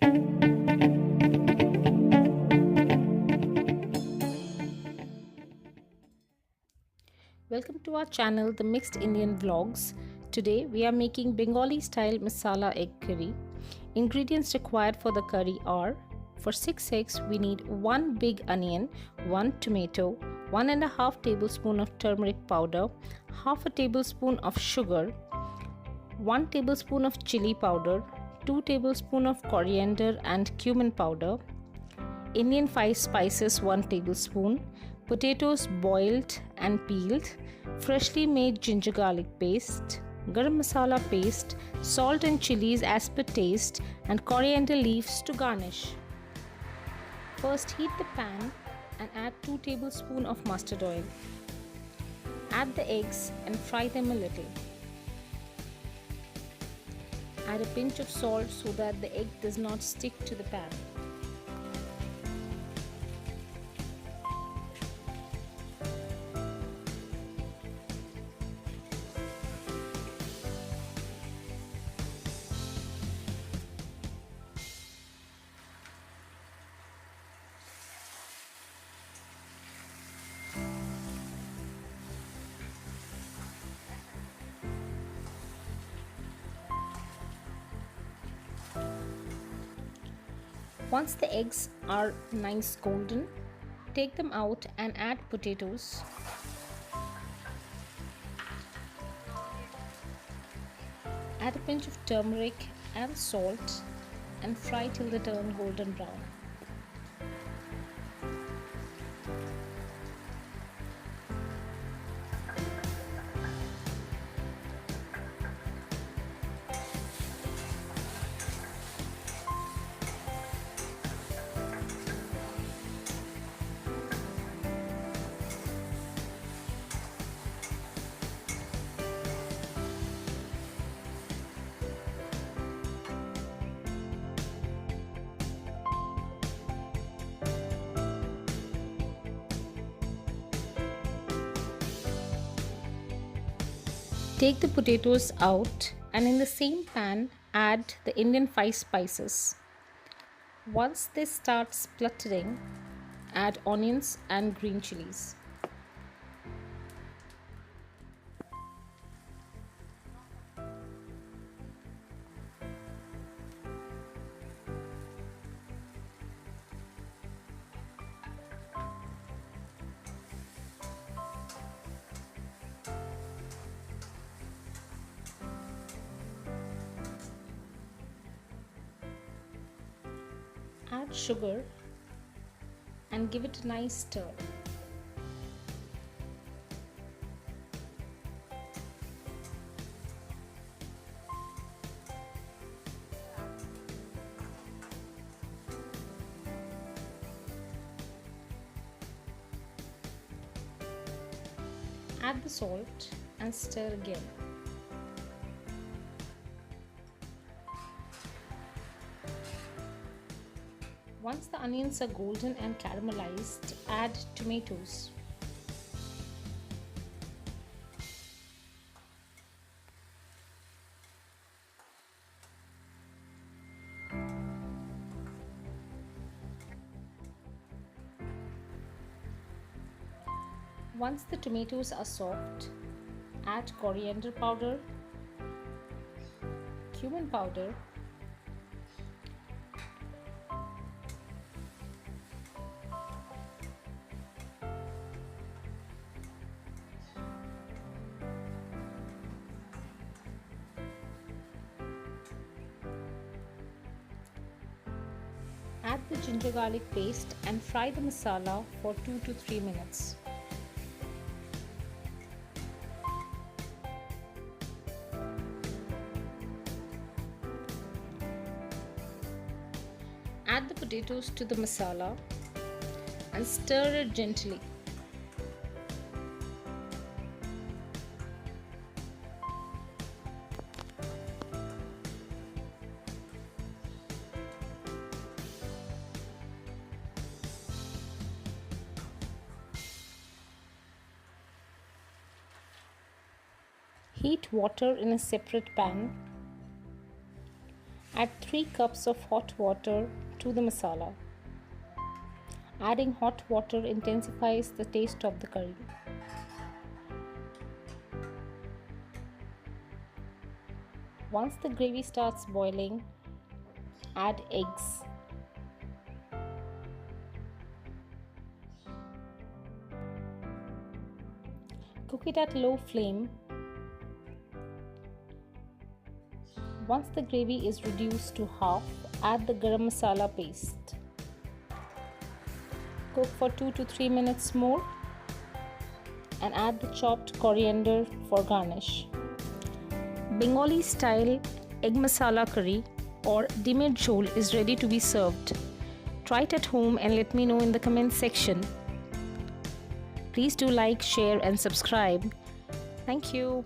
Welcome to our channel, The Mixed Indian Vlogs. Today we are making Bengali style masala egg curry. Ingredients required for the curry are: for 6 eggs we need 1 big onion, 1 tomato, 1.5 tablespoon of turmeric powder, half a tablespoon of sugar, 1 tablespoon of chili powder, 2 tablespoon of coriander and cumin powder, Indian 5 spices 1 tablespoon, potatoes boiled and peeled, freshly made ginger garlic paste, garam masala paste, salt and chilies as per taste, and coriander leaves to garnish. First heat the pan and add 2 tablespoons of mustard oil. Add the eggs and fry them a little. Add a pinch of salt so that the egg does not stick to the pan. Once the eggs are nice golden, take them out and add potatoes. Add a pinch of turmeric and salt and fry till they turn golden brown. Take the potatoes out and in the same pan add the Indian 5 spices. Once they start spluttering, add onions and green chilies. Add sugar and give it a nice stir. Add the salt and stir again. Once the onions are golden and caramelized, add tomatoes. Once the tomatoes are soft, add coriander powder, cumin powder, add the ginger garlic paste and fry the masala for 2 to 3 minutes. Add the potatoes to the masala and stir it gently. Heat water in a separate pan. Add 3 cups of hot water to the masala. Adding hot water intensifies the taste of the curry. Once the gravy starts boiling, add eggs. Cook it at low flame. Once the gravy is reduced to half, add the garam masala paste. Cook for 2 to 3 minutes more and add the chopped coriander for garnish. Bengali style egg masala curry or dimmed jhol is ready to be served. Try it at home and let me know in the comment section. Please do like, share and subscribe. Thank you.